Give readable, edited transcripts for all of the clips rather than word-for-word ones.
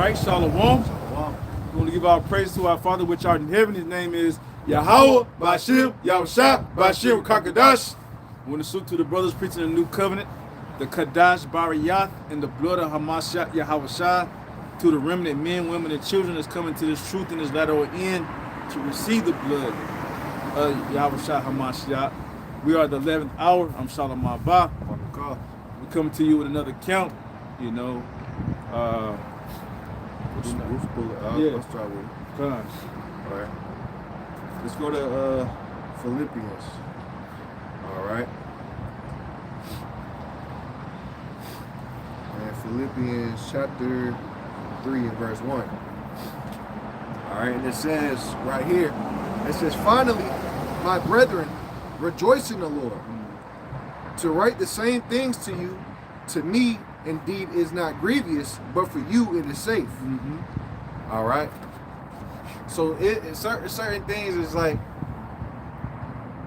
right, Shalom. We want to give our praise to our Father which art in heaven. His name is Yahweh, Bashim, Yahushua, Bashim, Kakadash. We want to salute to the brothers preaching the new covenant, the Kadash Barayath, and the blood of Hamashiach Yahushua, to the remnant men, women, and children that's coming to this truth in this latter end to receive the blood of Yahushua Hamashiach. We are the 11th hour. I'm Shalom Abba. We're coming to you with another count, you know. Let's start with it. All right. Let's go to Philippians. All right. And Philippians chapter 3 and verse 1. All right, and it says right here, it says, finally, my brethren, rejoice in the Lord. To write the same things to you, to me, indeed, is not grievous, but for you, it is safe. Mm-hmm. All right. So certain things is like,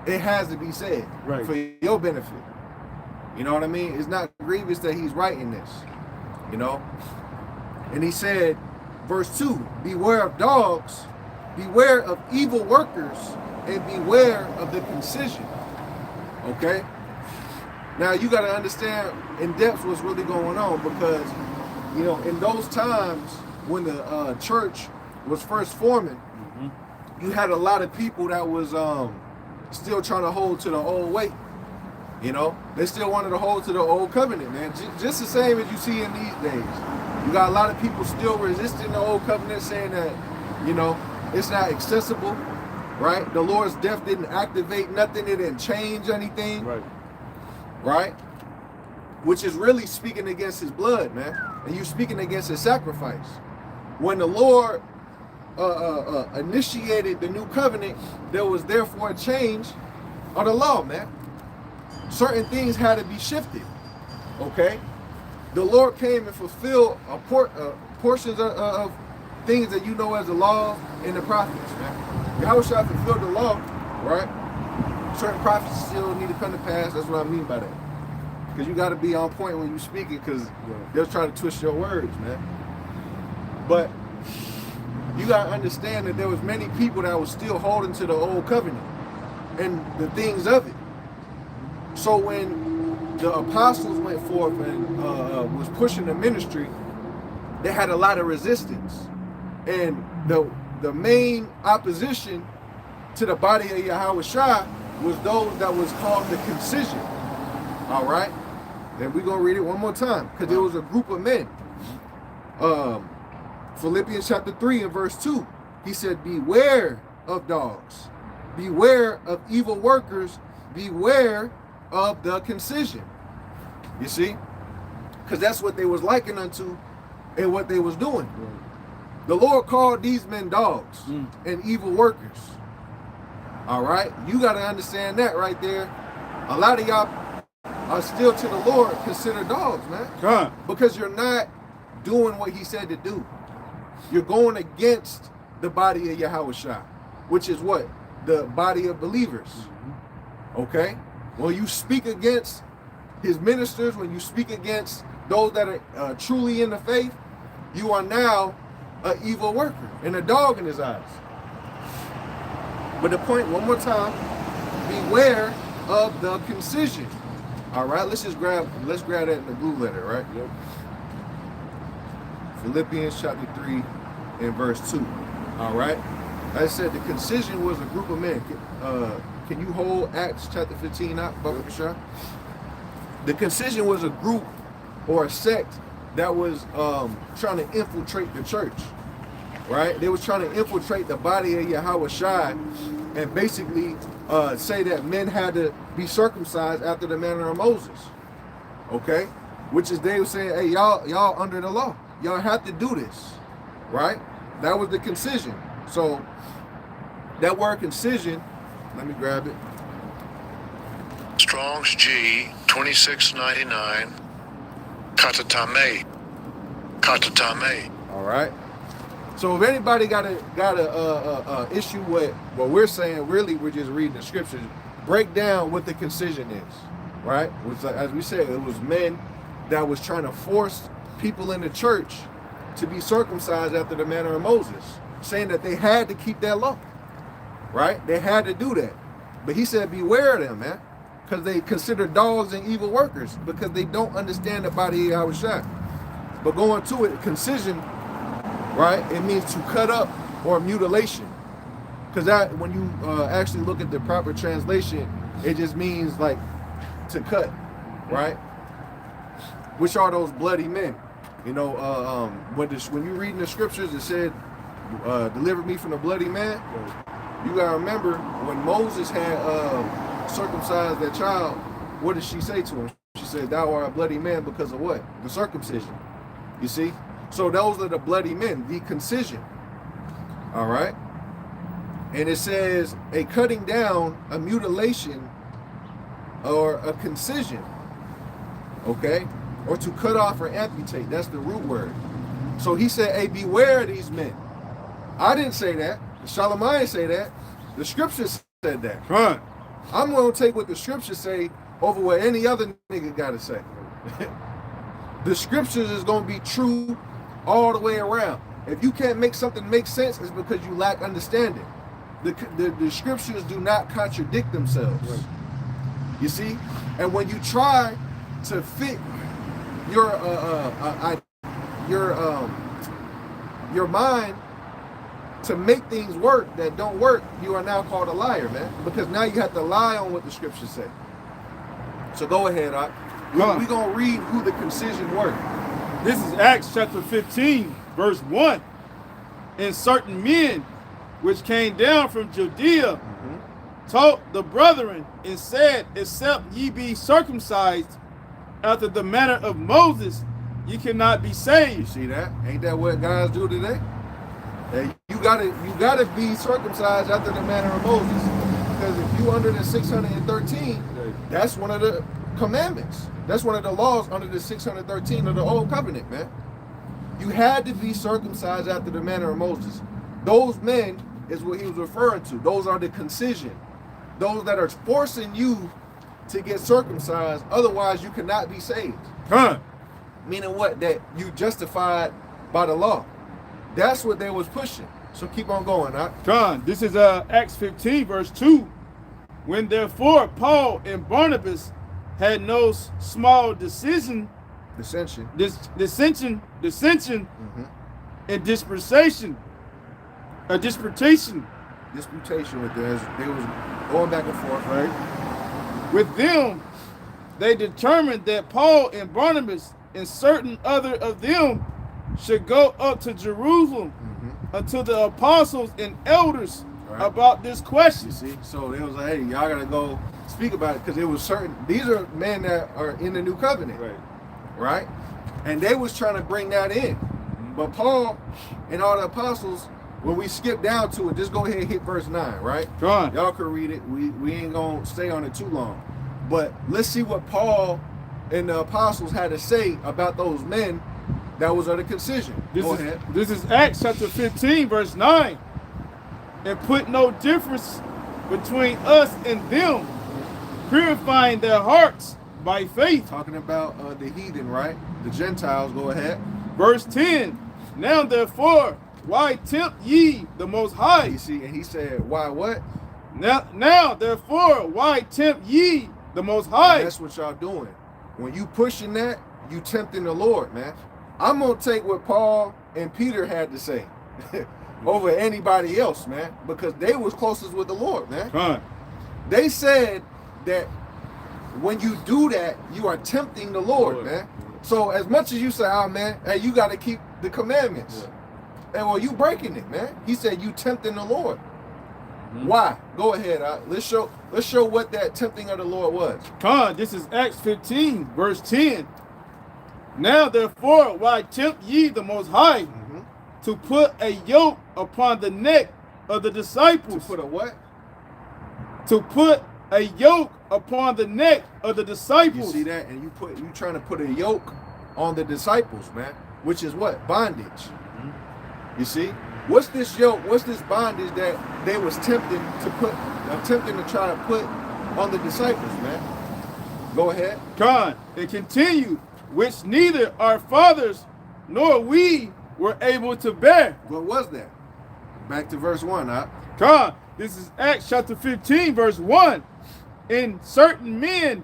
it has to be said for your benefit. You know what I mean? It's not grievous that he's writing this, you know? And he said, verse 2, beware of dogs, beware of evil workers, and beware of the concision. Okay? Now you got to understand in depth what's really going on, because, you know, in those times when the church was first forming, you had a lot of people that was still trying to hold to the old way. You know, they still wanted to hold to the old covenant, man. Just the same as you see in these days. You got a lot of people still resisting the old covenant, saying that, you know, it's not accessible, right? The Lord's death didn't activate nothing. It didn't change anything. Right? Which is really speaking against his blood, man. And you speaking against his sacrifice. When the Lord initiated the new covenant, there was therefore a change of the law, man. Certain things had to be shifted. Okay? The Lord came and fulfilled portions of things that you know as the law and the prophets, man. Yahushua fulfilled the law, right? Certain prophets still need to come to pass. That's what I mean by that. Because you got to be on point when you speaking, because they'll try to twist your words, man. But you got to understand that there was many people that was still holding to the old covenant and the things of it. So when the apostles went forth and was pushing the ministry, they had a lot of resistance. And the main opposition to the body of Yahushua was those that was called the Concision. All right? And we're going to read it one more time, because there was a group of men. Philippians chapter 3 and verse 2, he said, beware of dogs, beware of evil workers, beware of the concision. You see? Because that's what they was likened unto and what they was doing. The Lord called these men dogs and evil workers. All right? You got to understand that right there. A lot of y'all are still to the Lord considered dogs, man. Because you're not doing what he said to do. You're going against the body of Yahushua, which is what? The body of believers. Okay? When you speak against his ministers, when you speak against those that are truly in the faith, you are now an evil worker and a dog in his eyes. But the point, one more time, beware of the concision. All right, let's grab that in the blue letter, right? Yep. Philippians chapter 3 and verse 2. All right. Like I said, the concision was a group of men. Can you hold Acts chapter 15 up, Baba Kashar? The concision was a group or a sect that was trying to infiltrate the church. Right? They was trying to infiltrate the body of Yahushua and basically say that men had to be circumcised after the manner of Moses. Okay? Which is they were saying, hey, y'all under the law. Y'all have to do this. Right? That was the concision. So that word concision, let me grab it. Strong's G 2699 Katatame. All right. So if anybody got a issue with what we're saying, really we're just reading the scriptures. Break down what the concision is, right? Which, as we said, it was men that was trying to force people in the church to be circumcised after the manner of Moses, saying that they had to keep that law, right? They had to do that. But he said, beware of them, man, because they consider dogs and evil workers because they don't understand the body of Yahushua. But going to it, concision, right? It means to cut up or mutilation. Because that, when you actually look at the proper translation, it just means like to cut, right? Which are those bloody men? You know, when you read in the scriptures, it said, deliver me from the bloody man. You gotta remember when Moses had circumcised that child, what did she say to him? She said, thou art a bloody man because of what? The circumcision. You see? So those are the bloody men, the concision. All right? And it says a cutting down, a mutilation, or a concision. Okay? Or to cut off or amputate. That's the root word. So he said, hey, beware of these men. I didn't say that. Shalomai didn't say that. The scriptures said that. Right. I'm going to take what the scriptures say over what any other nigga got to say. The scriptures is going to be true all the way around. If you can't make something make sense, it's because you lack understanding. The scriptures do not contradict themselves. Right. You see? And when you try to fit your mind to make things work that don't work, you are now called a liar, man. Because now you have to lie on what the scriptures say. So go ahead, we're going to read who the concision were. This is Acts chapter 15, verse 1. And certain men which came down from Judea taught the brethren and said, except ye be circumcised after the manner of Moses, ye cannot be saved. You see that? Ain't that what guys do today? You gotta be circumcised after the manner of Moses. Because if you under the 613, that's one of the commandments. That's one of the laws under the 613 of the old covenant, man. You had to be circumcised after the manner of Moses. Those men is what he was referring to. Those are the concision. Those that are forcing you to get circumcised, otherwise you cannot be saved. Meaning what? That you justified by the law. That's what they was pushing. So keep on going, This is Acts 15, verse 2. When therefore Paul and Barnabas had no small dissension, and disputation with theirs. They was going back and forth, right? With them, they determined that Paul and Barnabas and certain other of them should go up to Jerusalem unto the apostles and elders about this question. You see, so they was like, hey, y'all gotta go speak about it, because it was certain. These are men that are in the new covenant, right? And they was trying to bring that in, but Paul and all the apostles. When we skip down to it, just go ahead and hit verse 9, right? Y'all can read it. We ain't gonna stay on it too long. But let's see what Paul and the apostles had to say about those men that was under concision. Go ahead. This is Acts chapter 15, verse 9. And put no difference between us and them, purifying their hearts by faith. Talking about the heathen, right? The Gentiles. Go ahead. Verse 10. Now therefore, why tempt ye the Most High? You see, and he said, why what? Now therefore, why tempt ye the Most High? And that's what y'all doing. When you pushing that, you tempting the Lord, man. I'm going to take what Paul and Peter had to say over anybody else, man, because they was closest with the Lord, man. They said that when you do that, you are tempting the Lord, man. So as much as you say, oh, man, hey, you got to keep the commandments. And well, you breaking it, man. He said you tempting the Lord. Why? Go ahead. Let's show what that tempting of the Lord was. This is Acts 15, verse 10. Now therefore, why tempt ye the Most High to put a yoke upon the neck of the disciples? To put a what? To put a yoke upon the neck of the disciples. You see that? And you trying to put a yoke on the disciples, man. Which is what? Bondage. You see? What's this yoke? What's this bondage that they was attempting to try to put on the disciples, man? Go ahead. And continue, which neither our fathers nor we were able to bear. What was that? Back to verse 1, huh? God, this is Acts chapter 15, verse 1. And certain men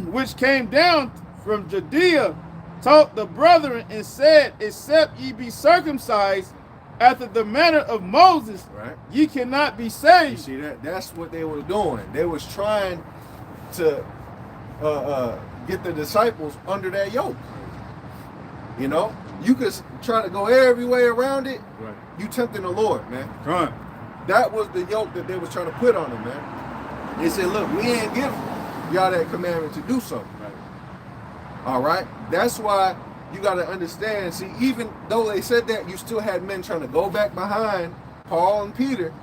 which came down from Judea taught the brethren and said, except ye be circumcised after the manner of Moses, right, ye cannot be saved. You see that? That's what they were doing. They was trying to get the disciples under that yoke. You know, you could try to go every way around it. Right. You tempting the Lord, man. Right. That was the yoke that they was trying to put on them, man. They said, look, we ain't give y'all that commandment to do so. Right. All right? That's why you got to understand. See, even though they said that, you still had men trying to go back behind Paul and Peter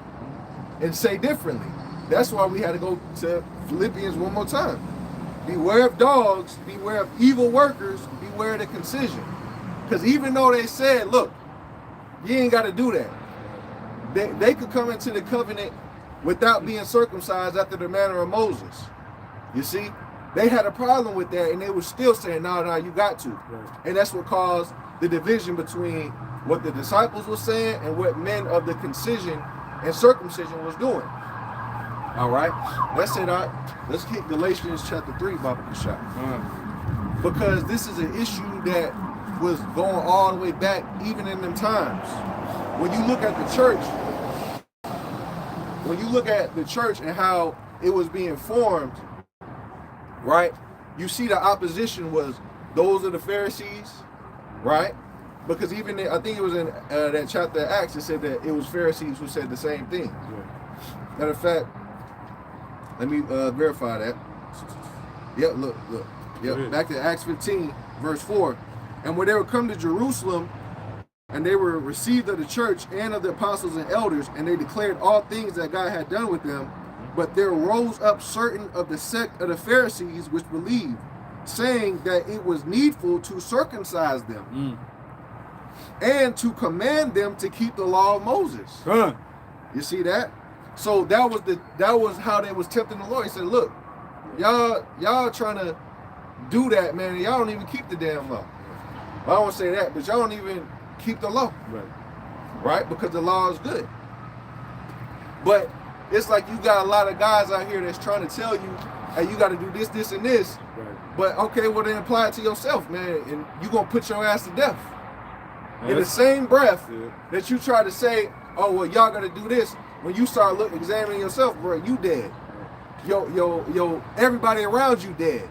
and say differently. That's why we had to go to Philippians one more time. Beware of dogs, beware of evil workers, beware of the concision. Because even though they said, look, you ain't got to do that. They could come into the covenant without being circumcised after the manner of Moses. You see? They had a problem with that, and they were still saying, no, you got to. Right. And that's what caused the division between what the disciples were saying and what men of the concision and circumcision was doing. All right? That's it. Let's hit Galatians chapter 3, Baba Kashak. Because this is an issue that was going all the way back, even in them times. When you look at the church, and how it was being formed, right? You see the opposition was those of the Pharisees, right? Because even I think it was in that chapter of Acts, it said that it was Pharisees who said the same thing. Yeah. Matter of fact, let me verify that. Yep, look. Yep, back to Acts 15, verse 4. And when they would come to Jerusalem, and they were received of the church and of the apostles and elders, and they declared all things that God had done with them. But there rose up certain of the sect of the Pharisees which believed, saying that it was needful to circumcise them and to command them to keep the law of Moses. You see that? So that was how they was tempting the Lord. He said, look, y'all trying to do that, man, and y'all don't even keep the damn law. Well, I don't say that, but y'all don't even keep the law. Right? Because the law is good. But it's like you got a lot of guys out here that's trying to tell you, hey, you got to do this, this, and this. Right. But okay, well then apply it to yourself, man, and you gonna put your ass to death. In the same breath that you try to say, oh well, y'all got to do this. When you start examining yourself, bro, you dead. Yo, everybody around you dead.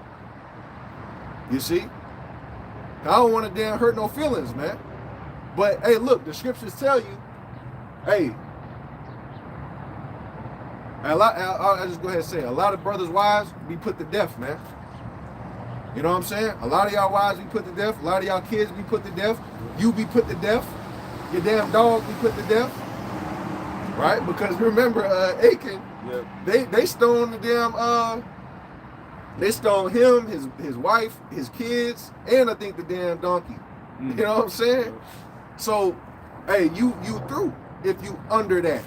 You see? I don't want to damn hurt no feelings, man. But hey, look, the scriptures tell you, hey. I'll just go ahead and say, a lot of brothers' wives be put to death, man. You know what I'm saying? A lot of y'all wives be put to death. A lot of y'all kids be put to death. You be put to death. Your damn dog be put to death. Right? Because remember, Achan, they stoned the damn, they stoned him, his wife, his kids, and I think the damn donkey. You know what I'm saying? So, hey, you through if you under that.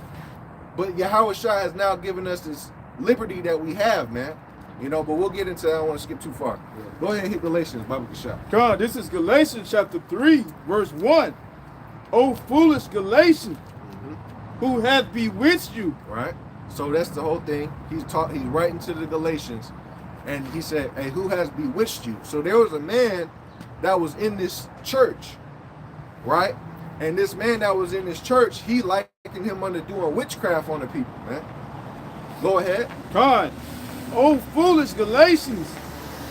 But Yahweh Shai has now given us this liberty that we have, man. You know, but we'll get into that. I don't want to skip too far. Go ahead and hit Galatians, Baba Kashak. God, this is Galatians chapter 3, verse 1. O foolish Galatians, who hath bewitched you. Right. So that's the whole thing. He's writing to the Galatians, and he said, hey, who has bewitched you? So there was a man that was in this church, right? And this man that was in this church, he likened him under doing witchcraft on the people, man. Go ahead. God, O foolish Galatians,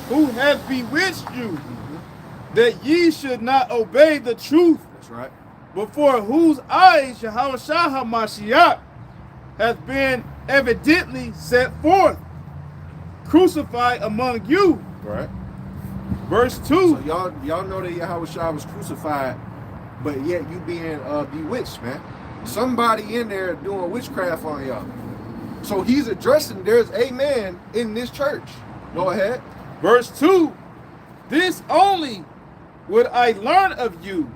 who hath bewitched you, that ye should not obey the truth. That's right. Before whose eyes Yahweh Shai HaMashiach hath been evidently set forth, crucified among you. Right. Verse 2. So y'all know that Yahweh Shai was crucified, but yet you being bewitched, man. Somebody in there doing witchcraft on y'all. So he's addressing, there's a man in this church. Go ahead. Verse 2. This only would I learn of you.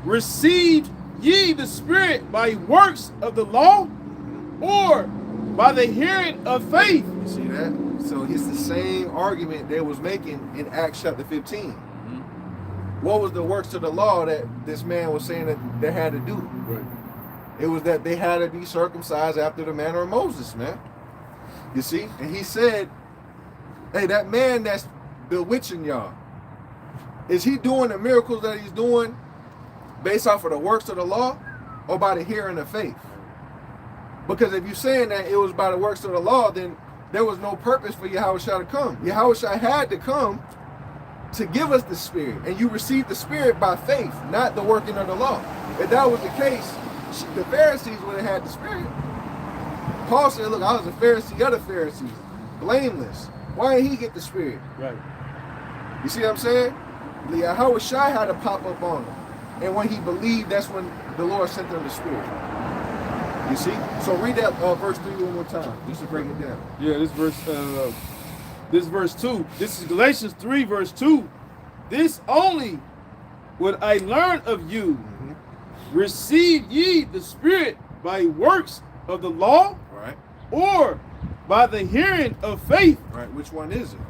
Received ye the Spirit by works of the law, or by the hearing of faith? You see that? So it's the same argument they was making in Acts chapter 15. what was the works of the law that this man was saying that they had to do? Right. It was that they had to be circumcised after the manner of Moses, man. You see? And he said, hey, that man that's bewitching y'all, is he doing the miracles that he's doing based off of the works of the law or by the hearing of faith? Because if you're saying that it was by the works of the law, then there was no purpose for Yahushua to come. Yahushua had to come to give us the Spirit. And you received the Spirit by faith, not the working of the law. If that was the case, the Pharisees would have had the Spirit. Paul said, look, I was a Pharisee of the Pharisees, blameless. Why didn't he get the Spirit? Right. You see what I'm saying? Yahushua had to pop up on him. And when he believed, that's when the Lord sent him the Spirit. You see? So read that verse 3 one more time, just to break it down. Yeah, this verse 2. This is Galatians 3, verse 2. This only would I learn of you. Receive ye the Spirit by works of the law, Right. or by the hearing of faith? Right. Which one is it?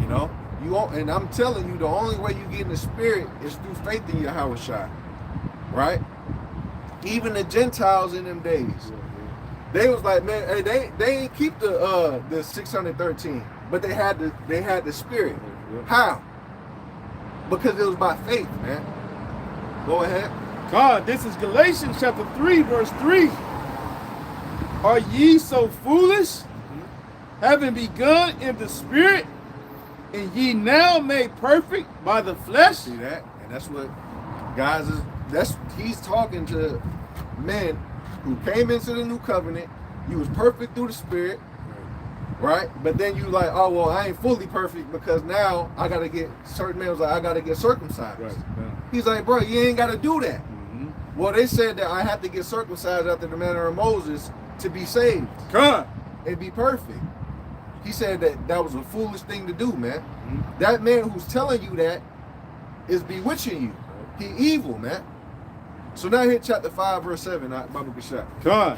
You know? And I'm telling you, the only way you get in the Spirit is through faith in Yahushua. Right? Even the Gentiles in them days, they was like, man, hey, they ain't keep the 613, but they had the Spirit. How? Because it was by faith, man. Go ahead. God, this is Galatians chapter 3, verse 3. Are ye so foolish, having begun in the Spirit, and ye now made perfect by the flesh? See that? And that's what guys is. He's talking to men who came into the new covenant. You was perfect through the Spirit, right? But then you like, oh well, I ain't fully perfect because now I gotta get certain men was like, I gotta get circumcised. Right. Yeah. He's like, bro, you ain't gotta do that. Well, they said that I have to get circumcised after the manner of Moses to be saved. God. And be perfect. He said that was a foolish thing to do, man. That man who's telling you that is bewitching you. He evil, man. So now hit chapter 5, verse 7, Baba Kashak. God.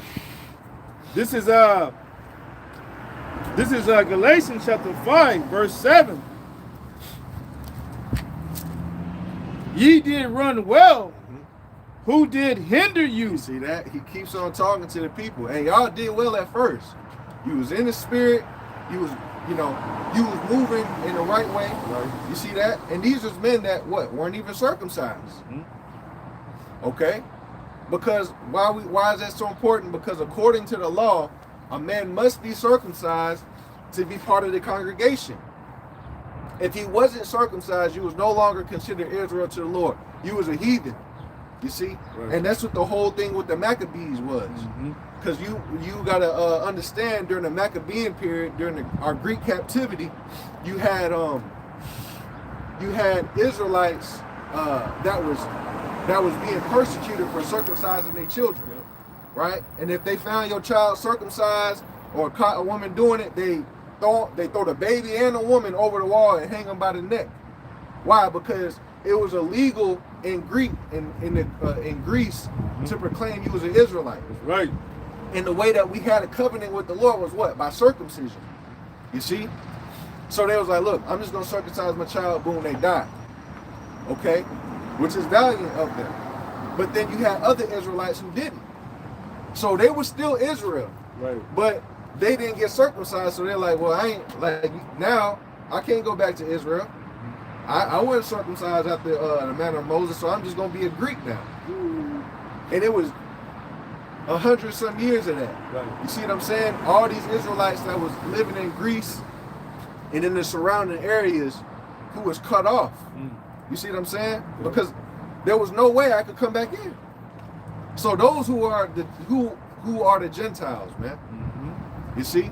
This is Galatians chapter 5, verse 7. Ye did run well. Who did hinder you? See that? He keeps on talking to the people. Hey, y'all did well at first. You was in the Spirit. You was moving in the right way. Right. You see that? And these was men that weren't even circumcised. Okay? Because why is that so important? Because according to the law, a man must be circumcised to be part of the congregation. If he wasn't circumcised, you was no longer considered Israel to the Lord. You was a heathen. You see? Right. And that's what the whole thing with the Maccabees was. Because you got to understand, during the Maccabean period, during our Greek captivity, you had Israelites that was being persecuted for circumcising their children, right? And if they found your child circumcised or caught a woman doing it, they throw the baby and the woman over the wall and hang them by the neck. Why? Because it was illegal in Greece to proclaim you was an Israelite. Right. And the way that we had a covenant with the Lord was what? By circumcision. You see? So they was like, look, I'm just going to circumcise my child, boom, they die. Okay? Which is valiant of them. But then you had other Israelites who didn't. So they were still Israel. Right. But they didn't get circumcised, so they're like, well, now I can't go back to Israel. I wasn't circumcised after the manner of Moses, so I'm just going to be a Greek now. And it was 100-some years of that. Right. You see what I'm saying? All these Israelites that was living in Greece and in the surrounding areas who was cut off. You see what I'm saying? Yeah. Because there was no way I could come back in. So those who are the Gentiles, man. You see?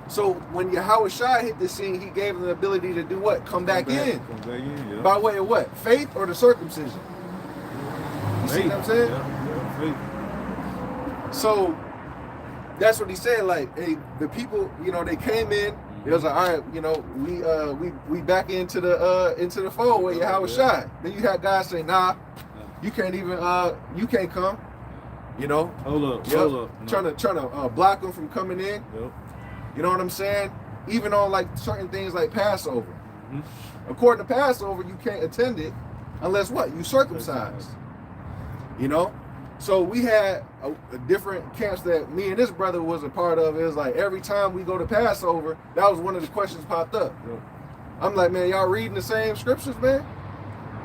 So when Yahushua hit the scene, he gave them the ability to do what? Come back in. Come back in, yeah. By way of what? Faith or the circumcision? You see what I'm saying? Yeah, faith. So that's what he said. Like, hey, the people, they came in. It was like, all right, we back into the fold with Yahushua. Then you had guys say, nah, you can't even you can't come. Hold up. No. Trying to block them from coming in. Yep. You know what I'm saying? Even on like certain things like Passover. According to Passover, you can't attend it unless what? You circumcised. You know? So we had a different camps that me and this brother was a part of. It was like every time we go to Passover, that was one of the questions popped up. Yeah. I'm like, man, y'all reading the same scriptures, man?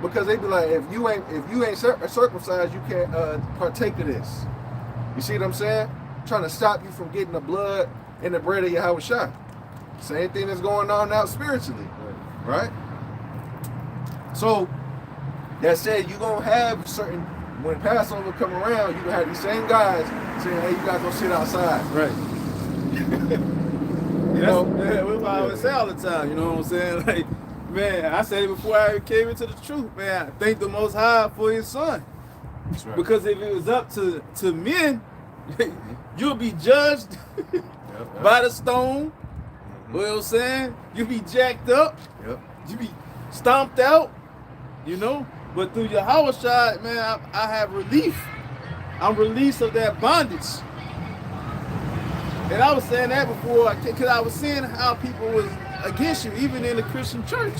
Because they be like, if you ain't circumcised, you can't partake of this. You see what I'm saying? Trying to stop you from getting the blood and the bread of Yahweh Shai. Same thing that's going on now spiritually, right? So that said, you gonna have certain, when Passover come around, you gonna have these same guys saying, hey, you gotta go sit outside. Right. That's what I always say all the time, you know what I'm saying? Like, man, I said it before I came into the truth, man. I thank the Most High for his son. That's right. Because if it was up to men, you'll be judged by the stone. You know what I'm saying? You'll be jacked up. You'll be stomped out, you know? But through Yahweh Shai, man, I have relief. I'm released of that bondage. And I was saying that before, because I was seeing how people was against you, even in the Christian church.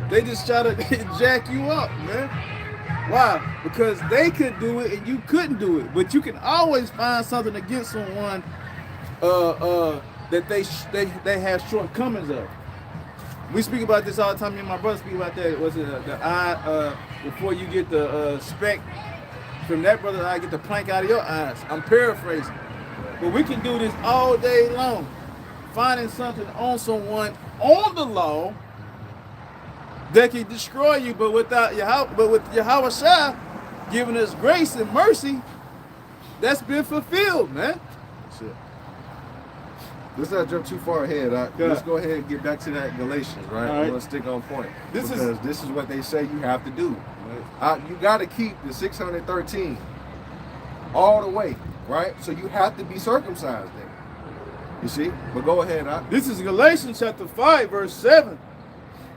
They just try to jack you up, man. Why? Because they could do it and you couldn't do it. But you can always find something against someone that they have shortcomings of. We speak about this all the time. Me and my brother speak about that. Was it the eye before you get the speck from that brother? I get the plank out of your eyes. I'm paraphrasing. But we can do this all day long, finding something on someone on the law that can destroy you, but with Yahweh Shai giving us grace and mercy, that's been fulfilled, man. That's it. Let's not jump too far ahead. Let's go ahead and get back to that Galatians, right? Let's stick on point. This is what they say you have to do. You got to keep the 613 all the way. Right? So you have to be circumcised then. You see? But go ahead. This is Galatians chapter 5, verse 7.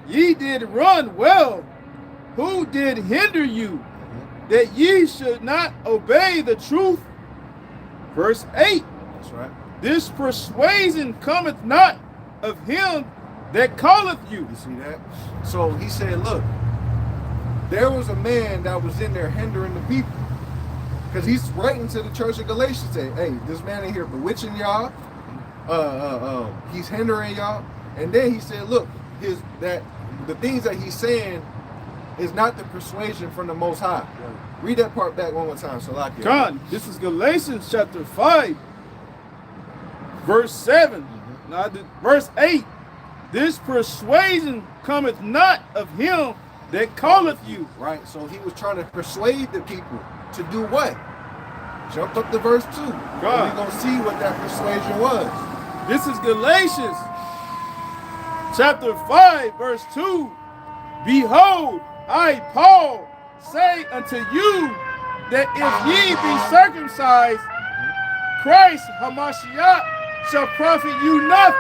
Ye did run well. Who did hinder you that ye should not obey the truth? Verse 8. That's right. This persuasion cometh not of him that calleth you. You see that? So he said, look, there was a man that was in there hindering the people. Because he's writing to the church of Galatians saying, hey, this man in here bewitching y'all. He's hindering y'all. And then he said, look, the things that he's saying is not the persuasion from the Most High. Read that part back one more time, Salakia. God, this is Galatians chapter 5, verse 7. Now, verse 8. This persuasion cometh not of him that calleth you. Right, so he was trying to persuade the people to do what? Jump up to verse 2. God. We're going to see what that persuasion was. This is Galatians chapter 5, verse 2. Behold, I, Paul, say unto you that if ye be circumcised, Christ Hamashiach shall profit you nothing.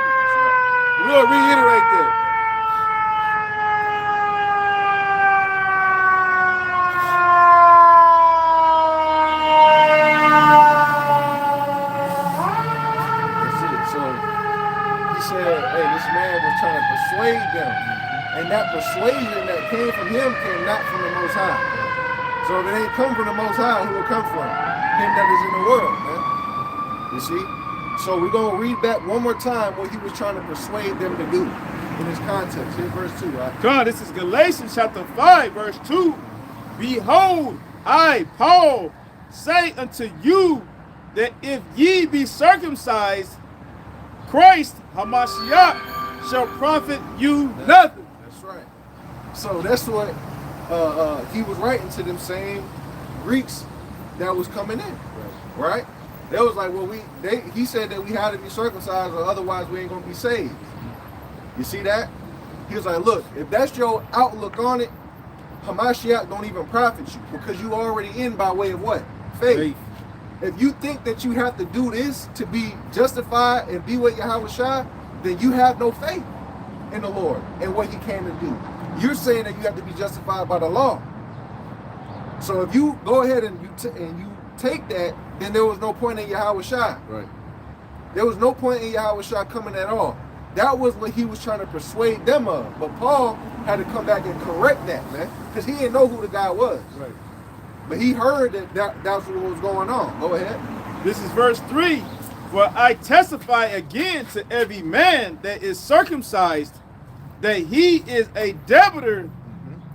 We'll reiterate that. Trying to persuade them, and that persuasion that came from him came not from the Most High. So if it ain't come from the Most High, who will come from? Him that is in the world, man. You see? So we're going to read back one more time what he was trying to persuade them to do in this context. Here's verse 2, right? God, this is Galatians chapter 5, verse 2. Behold, I, Paul, say unto you that if ye be circumcised, Christ Hamashiach shall profit you nothing. That's right. So that's what he was writing to them same Greeks that was coming in, right? They was like, well, he said that we had to be circumcised or otherwise we ain't gonna be saved. You see that? He was like, look, if that's your outlook on it, Hamashiach don't even profit you because you already in by way of what? Faith. If you think that you have to do this to be justified and be with Yahweh Shai, then you have no faith in the Lord and what he came to do. You're saying that you have to be justified by the law. So if you go ahead and you take that, then there was no point in Yahweh Shai. Right. There was no point in Yahweh Shai coming at all. That was what he was trying to persuade them of. But Paul had to come back and correct that, man, because he didn't know who the guy was. Right. But he heard that's what was going on. Go ahead. This is verse 3. For I testify again to every man that is circumcised that he is a debtor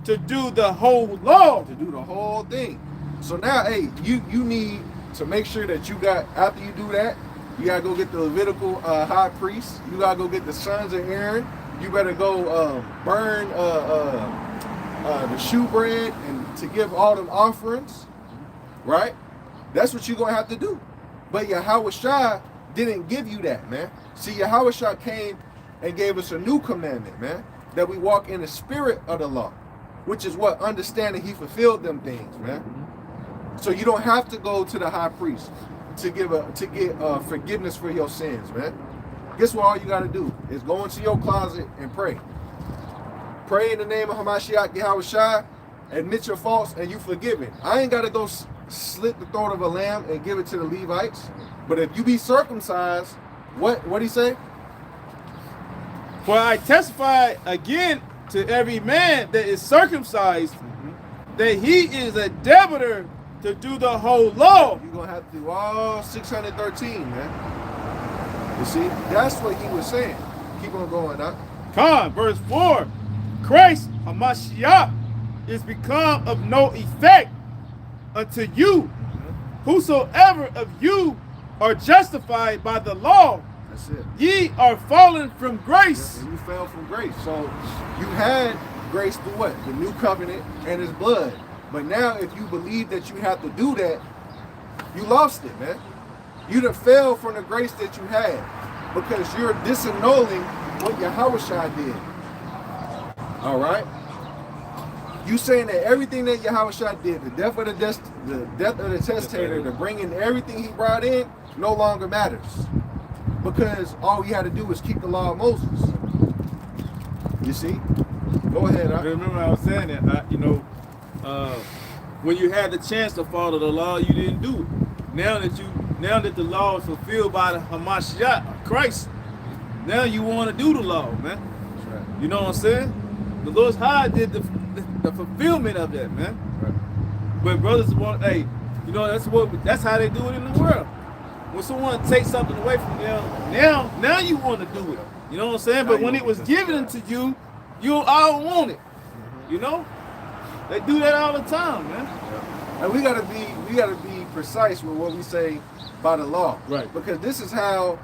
to do the whole law. To do the whole thing. So now, hey, you need to make sure that you got, after you do that, you gotta go get the Levitical high priest. You gotta go get the sons of Aaron. You better go burn the shewbread and to give all them offerings, right? That's what you're gonna have to do. But Yahushua didn't give you that, man. See, Yahushua came and gave us a new commandment, man, that we walk in the spirit of the law, which is what understanding he fulfilled them things, man. So you don't have to go to the high priest to get forgiveness for your sins, man. Guess what all you got to do is go into your closet and pray. Pray in the name of Hamashiach Yahushua, admit your faults, and you forgiven. I ain't got to go slit the throat of a lamb and give it to the Levites. But if you be circumcised, what he say? For I testify again to every man that is circumcised that he is a debtor to do the whole law. You're going to have to do all 613, man. You see, that's what he was saying. Keep on going, huh? Come, verse 4. Christ, Hamashiach, is become of no effect unto you. Whosoever of you are justified by the law, that's it. Ye are fallen from grace. Yes, you fell from grace. So you had grace through what? The new covenant and his blood. But now if you believe that you have to do that, you lost it, man. You done fell from the grace that you had because you're disannulling what Yahushua did. All right? You saying that everything that Yahushua did, the death of the testator, the bringing everything he brought in, no longer matters. Because all we had to do was keep the law of Moses. You see? Go ahead. I remember I was saying that, when you had the chance to follow the law, you didn't do it. Now that the law is fulfilled by the Hamashiach, Christ, now you want to do the law, man. That's right. You know what I'm saying? The Lord's High did the fulfillment of that, man. Right. But brothers want, that's how they do it in the world. When someone takes something away from them, now you want to do it. You know what I'm saying? But when it was given to you, you all want it. You know? They do that all the time, man. And we gotta be precise with what we say by the law. Right. Because this is how,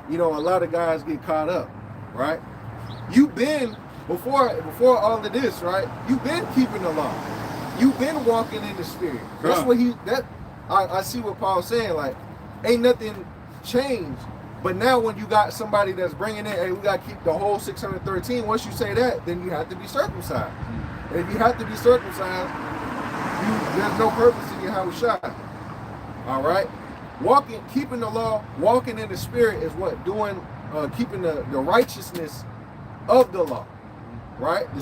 a lot of guys get caught up, right? You've been before all of this, right? You've been keeping the law. You've been walking in the spirit. That's what I see what Paul's saying, like, ain't nothing changed. But now when you got somebody that's bringing in, hey, we got to keep the whole 613, once you say that, then you have to be circumcised. And if you have to be circumcised, there's no purpose in your Yahushua. All right? Keeping the law, walking in the spirit is what? Keeping the righteousness of the law. Right? The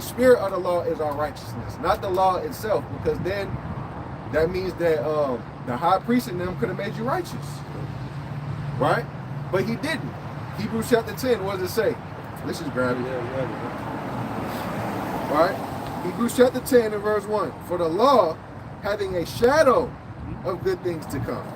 spirit of the law is our righteousness, not the law itself, because then that means that the high priest in them could have made you righteous. Right? But he didn't. Hebrews chapter 10, what does it say? Let's just grab it. Right? Hebrews chapter 10 and verse 1. For the law, having a shadow of good things to come,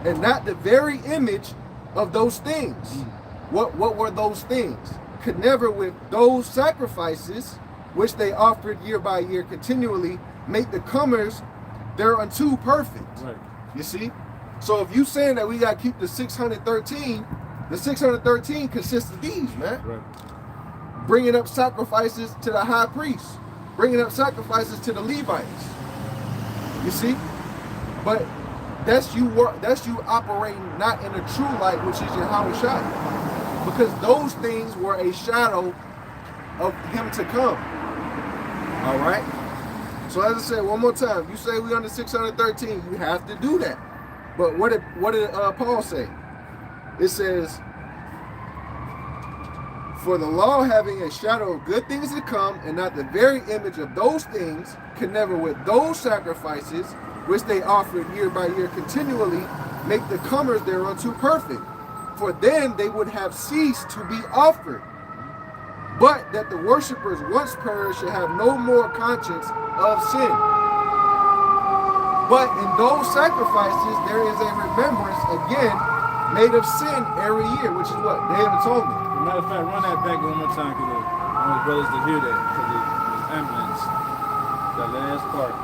and not the very image of those things. What were those things? Could never with those sacrifices, which they offered year by year continually, make the comers thereunto perfect. Right. You see? So if you saying that we got to keep the 613 consists of these, man. Right. Bringing up sacrifices to the high priest, bringing up sacrifices to the Levites. You see? But that's you operating not in a true light, which is your Yahushua. Because those things were a shadow of him to come. All right? So as I said one more time, you say we under 613, you have to do that. But what did Paul say? It says, for the law having a shadow of good things to come, and not the very image of those things, can never with those sacrifices, which they offered year by year continually, make the comers thereunto perfect. for then they would have ceased to be offered. But that the worshippers once perished should have no more conscience of sin. But in those sacrifices there is a remembrance again made of sin every year, which is what? Day of Atonement. As a matter of fact, run that back one more time because I want brothers to hear that because it's ambulance. That last part.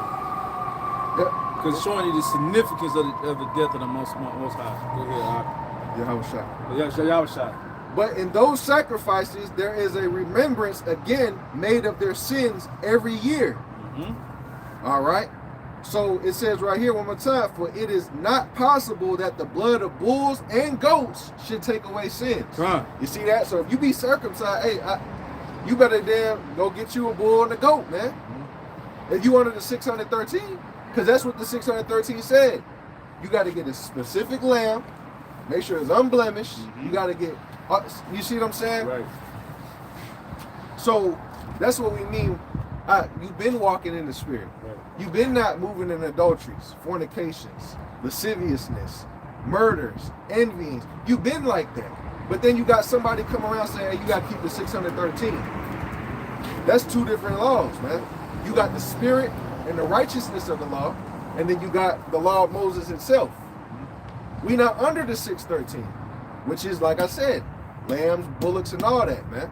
Because showing you the significance of the death of the Most High. Go ahead, Yahushua. But in those sacrifices there is a remembrance again made of their sins every year. All right. So it says right here one more time, for it is not possible that the blood of bulls and goats should take away sins. You see that? So if you be circumcised, hey, you better damn go get you a bull and a goat, man. If you under the 613, because that's what the 613 said. You got to get a specific lamb, make sure it's unblemished. You got to get, you see what I'm saying? Right. So that's what we mean. You've been walking in the spirit. Right. You've been not moving in adulteries, fornications, lasciviousness, murders, envyings. You've been like that. But then you got somebody come around saying, hey, you got to keep the 613. That's two different laws, man. You got the spirit and the righteousness of the law, and then you got the law of Moses itself. We not under the 613, which is, like I said, lambs, bullocks, and all that, man.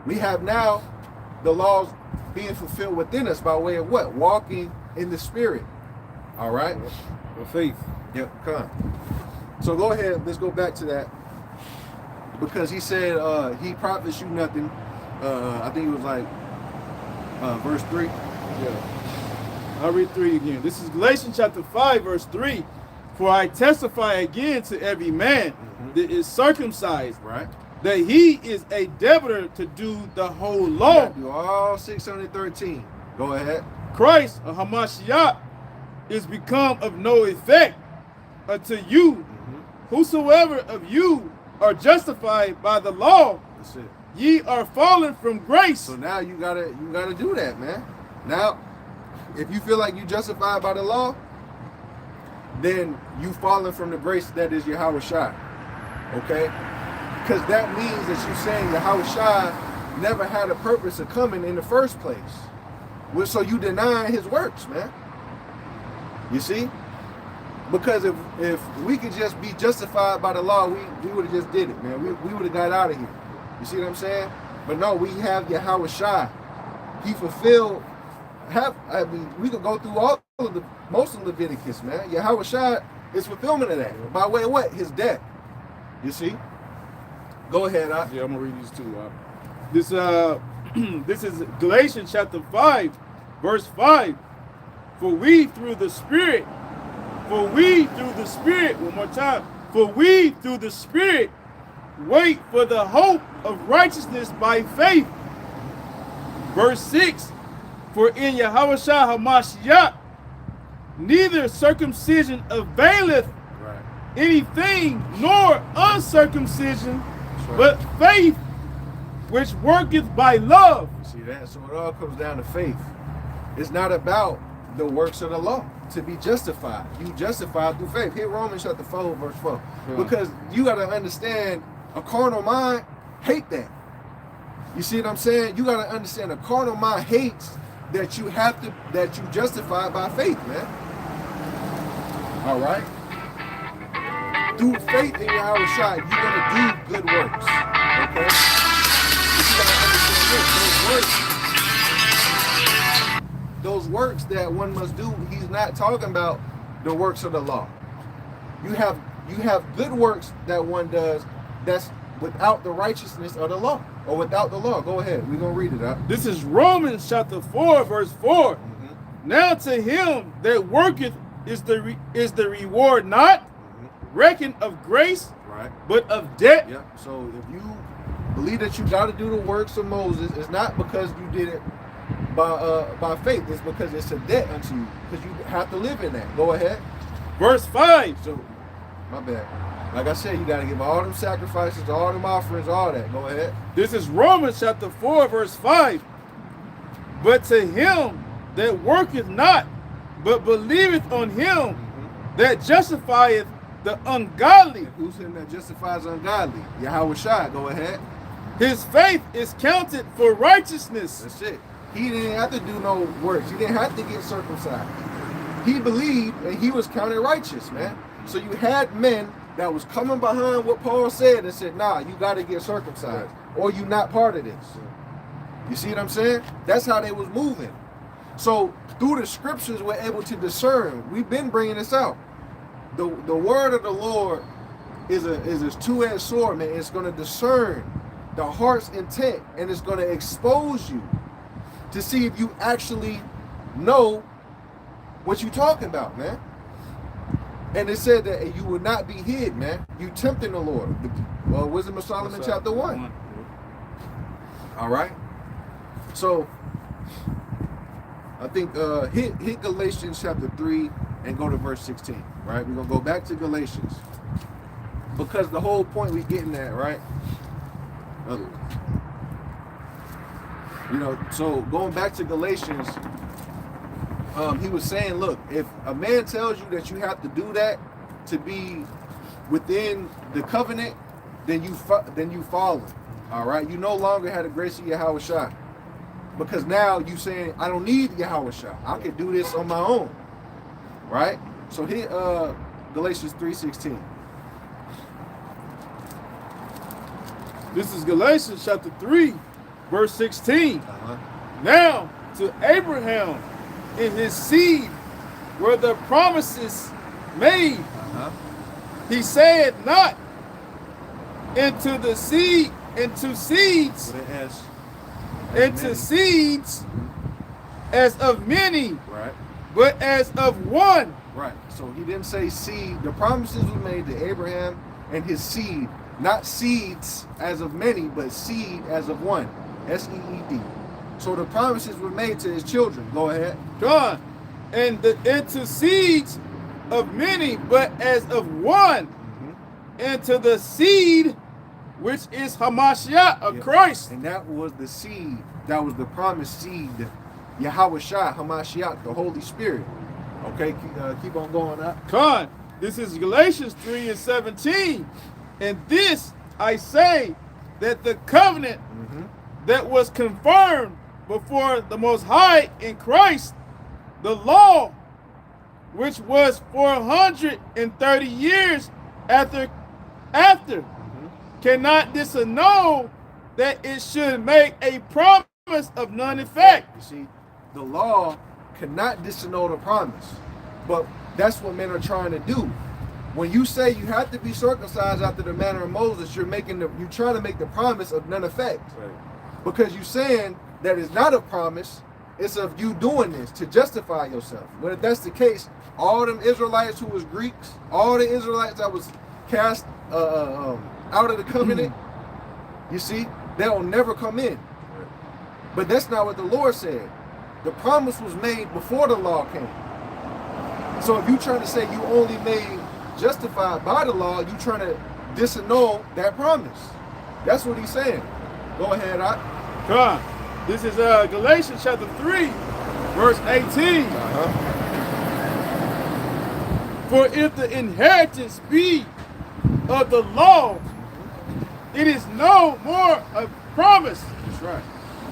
We have now the laws being fulfilled within us by way of what? Walking in the spirit. All right? With faith. Yep, come on. So go ahead, let's go back to that. Because he said he profits you nothing. I think it was like verse 3. Yeah. I'll read 3 again. This is Galatians chapter 5, verse 3. For I testify again to every man that is circumcised, right, that he is a debtor to do the whole law. Do all 613. Go ahead. Christ, a Hamashiach, is become of no effect unto you. Whosoever of you are justified by the law, that's it. Ye are fallen from grace. So now you gotta do that, man. Now, if you feel like you justified by the law, then you fallen from the grace that is Yahushua. Okay? Because that means that you're saying Yahushua never had a purpose of coming in the first place. Well, so you deny his works, man. You see? Because if we could just be justified by the law, we would have just did it, man. We would have got out of here. You see what I'm saying? But no, we have Yahushua. He fulfilled. We could go through all of most of Leviticus, man. Yahushua is fulfillment of that by way of what? His death. You see? Go ahead. Yeah, I'm gonna read these two. This is Galatians chapter 5, verse 5. For we through the Spirit, one more time. For we through the Spirit wait for the hope of righteousness by faith. Verse 6. For in Yahushua HaMashiach neither circumcision availeth anything, nor uncircumcision, but faith which worketh by love. See that? So it all comes down to faith. It's not about the works of the law to be justified. You justified through faith. Here, Romans chapter 4, verse 4. Because you got to understand, a carnal mind hate that. You see what I'm saying? You got to understand, a carnal mind hates that you justify by faith, man. All right? Through faith in Yahushua, you're going to do good works. Okay? But you got to understand this. Those works that one must do, he's not talking about the works of the law. You have good works that one does that's without the righteousness of the law, or without the law. Go ahead. We're going to read it out. This is Romans chapter 4, verse 4. Now to him that worketh is the reward not reckoned of grace, but of debt. Yep. So if you believe that you got to do the works of Moses, it's not because you did it by faith. It's because it's a debt unto you, because you have to live in that. Go ahead. Verse 5. So, my bad. Like I said, you got to give all them sacrifices, all them offerings, all that. Go ahead. This is Romans chapter 4, verse 5. But to him that worketh not, but believeth on him that justifieth the ungodly. Who's him that justifies the ungodly? Yahweh Shai, go ahead. His faith is counted for righteousness. That's it. He didn't have to do no works. He didn't have to get circumcised. He believed and he was counted righteous, man. So you had men that was coming behind what Paul said and said, nah, you got to get circumcised or you not part of this. You see what I'm saying? That's how they was moving. So through the scriptures, we're able to discern. We've been bringing this out. The word of the Lord is a two-edged sword, man. It's going to discern the heart's intent, and it's going to expose you to see if you actually know what you're talking about, man. And it said that you will not be hid, man. You tempting the Lord. Wisdom of Solomon, chapter 1. All right. So I think hit Galatians chapter 3 and go to verse 16. Right. We're gonna go back to Galatians because the whole point we're getting at, right? So going back to Galatians, he was saying, look, if a man tells you that you have to do that to be within the covenant, then you fall. All right, you no longer have the grace of Yahweh Shai, because now you saying I don't need Yahweh Shai. I can do this on my own, right? So hit Galatians 3:16. This is Galatians chapter 3, verse 16. Now to Abraham and his seed were the promises made. He said not into the seed, into seeds, into seeds as of many, right? But as of one. Right. So he didn't say seed. The promises were made to Abraham and his seed. Not seeds as of many, but seed as of one. S-E-E-D. So the promises were made to his children. Go ahead. God. And into seeds of many, but as of one. And to the seed, which is Hamashiach of Christ. And that was the seed. That was the promised seed. Yahweh Shai, Hamashiach, the Holy Spirit. Okay, keep on going up. God. This is Galatians 3:17. And this I say, that the covenant that was confirmed before the Most High in Christ, the law, which was 430 years after, cannot disannul that it should make a promise of none effect. You see, the law cannot disannul the promise, but that's what men are trying to do. When you say you have to be circumcised after the manner of Moses, you're trying to make the promise of none effect. Right. Because you're saying that it's not a promise, it's of you doing this to justify yourself. But if that's the case, all them Israelites who was Greeks, all the Israelites that was cast out of the covenant, you see, they'll never come in. Right. But that's not what the Lord said. The promise was made before the law came. So if you're trying to say you only made justified by the law, you trying to disannul that promise. That's what he's saying. Go ahead, God. This is Galatians chapter 3, verse 18. For if the inheritance be of the law, it is no more a promise. That's right.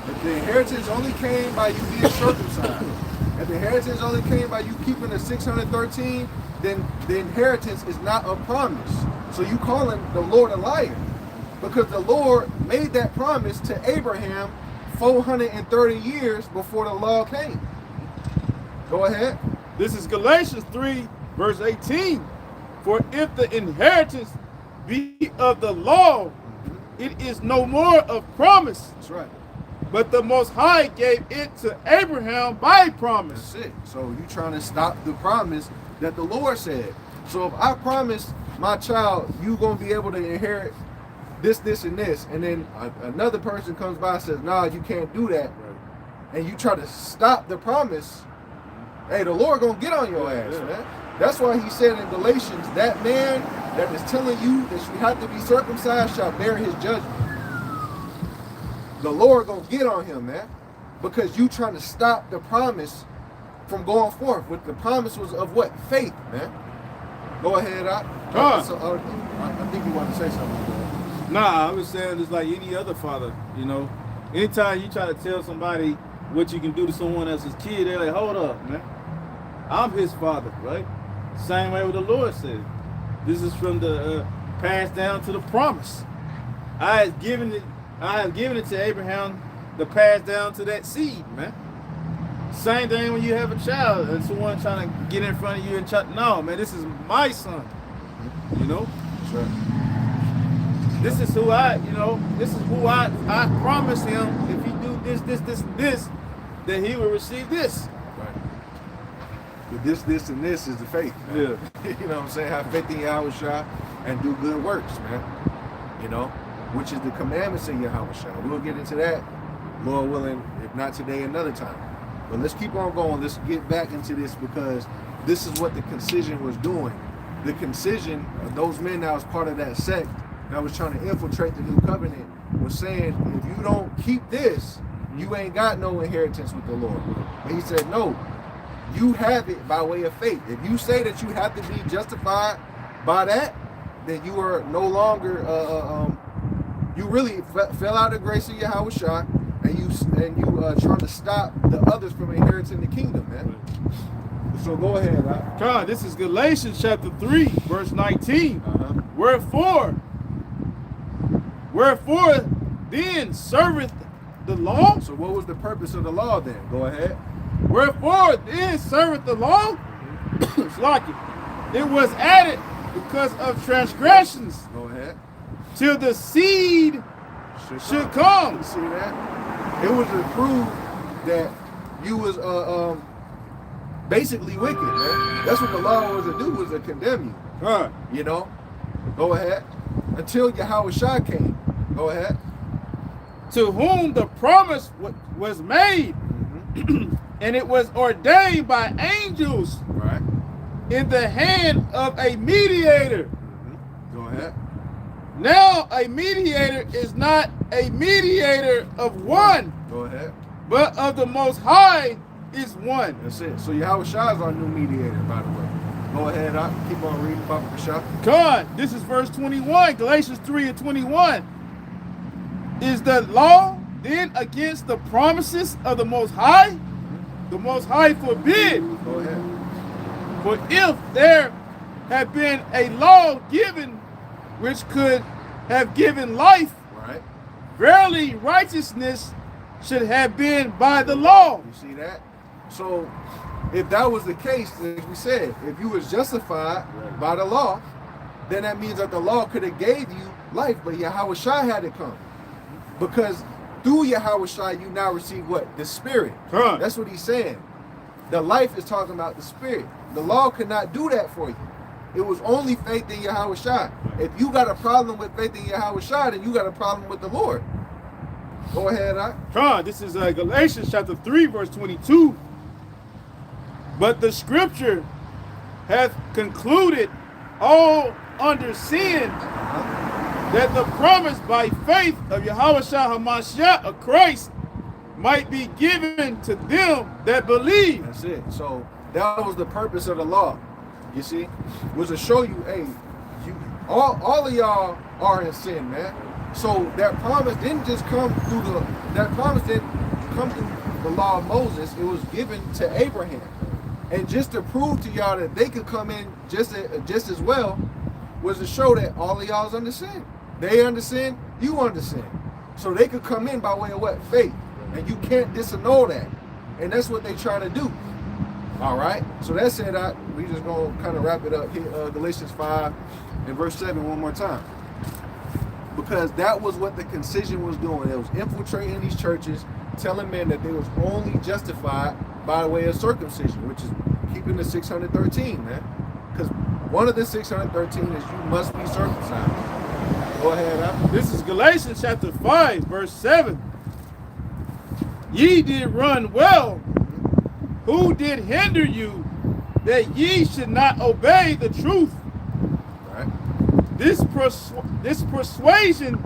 If the inheritance only came by you being circumcised, if the inheritance only came by you keeping the 613, then the inheritance is not a promise. So you calling the Lord a liar, because the Lord made that promise to Abraham 430 years before the law came. Go ahead. This is Galatians 3, verse 18. For if the inheritance be of the law, it is no more of promise. That's right. But the Most High gave it to Abraham by promise. That's it. So you trying to stop the promise that the Lord said. So if I promise my child you gonna be able to inherit this, this, and this, and then another person comes by and says, nah, you can't do that, and you try to stop the promise, hey, the Lord gonna get on your ass, man. That's why he said in Galatians, that man that is telling you that you have to be circumcised shall bear his judgment. The Lord gonna get on him, man, because you trying to stop the promise from going forth. With the promise was of what? Faith, man. Go ahead, I think you want to say something. Nah, I was saying it's like any other father, you know. Anytime you try to tell somebody what you can do to someone else's kid, they're like, hold up, man. I'm his father, right? Same way with the Lord said. This is from the passed down to the promise. I have given it to Abraham to pass down to that seed, man. Same thing when you have a child and someone trying to get in front of you and no, man, this is my son. You know? Sure. This is who this is who I promised him if he do this, that he will receive this. Right. But this, and this is the faith, man. Yeah. You know what I'm saying? Have faith in Yahushua and do good works, man. You know? Which is the commandments of Yahushua. We'll get into that, Lord willing, if not today, another time. But let's keep on going. Let's get back into this because this is what the Concision was doing. The Concision, those men that was part of that sect that was trying to infiltrate the new covenant, was saying, if you don't keep this, you ain't got no inheritance with the Lord. And he said, no, you have it by way of faith. If you say that you have to be justified by that, then you are no longer, you really fell out of the grace of Yahushua, and you trying to stop the others from inheriting the kingdom, man. So go ahead. God, this is Galatians chapter 3, verse 19. Wherefore then serveth the law? So what was the purpose of the law then? Go ahead. Wherefore then serveth the law? It's like it was added because of transgressions. Go ahead. Till the seed should come. You see that? It was to prove that you was basically wicked, man. That's what the law was to do, was to condemn you. Right. You know? Go ahead. Until Yahushua came. Go ahead. To whom the promise was made, and it was ordained by angels, right, in the hand of a mediator. Go ahead. Now a mediator is not a mediator of one. Go ahead. But of the Most High is one. That's it. So Yahushua is our new mediator, by the way. Go ahead, I keep on reading, Papa Kasha. God, this is verse 21, Galatians 3 and 21. Is the law then against the promises of the Most High? The Most High forbid. Go ahead. For if there had been a law given which could have given life, right, verily righteousness should have been by the law. You see that? So if that was the case, like we said, if you was justified by the law, then that means that the law could have gave you life, but Yahushua had to come. Because through Yahushua, you now receive what? The Spirit. Huh. That's what he's saying. The life is talking about the Spirit. The law could not do that for you. It was only faith in Yahushua. If you got a problem with faith in Yahushua, then you got a problem with the Lord. Go ahead, This is Galatians chapter 3, verse 22. But the scripture hath concluded all under sin, that the promise by faith of Yahushua HaMashiach of Christ might be given to them that believe. That's it. So that was the purpose of the law. You see, was to show you, hey, all of y'all are in sin, man. So that promise didn't just come through the law of Moses. It was given to Abraham. And just to prove to y'all that they could come in just as well, was to show that all of y'all's under sin. They under sin, you under sin. So they could come in by way of what? Faith. And you can't disannul that. And that's what they try to do. All right. So that's it. We just gonna kind of wrap it up here. Galatians 5 and verse 7 one more time. Because that was what the Concision was doing. It was infiltrating these churches, telling men that they was only justified by way of circumcision, which is keeping the 613, man. Because one of the 613 is you must be circumcised. Go ahead. This is Galatians chapter 5, verse 7. Ye did run well. Who did hinder you that ye should not obey the truth? Right. This persuasion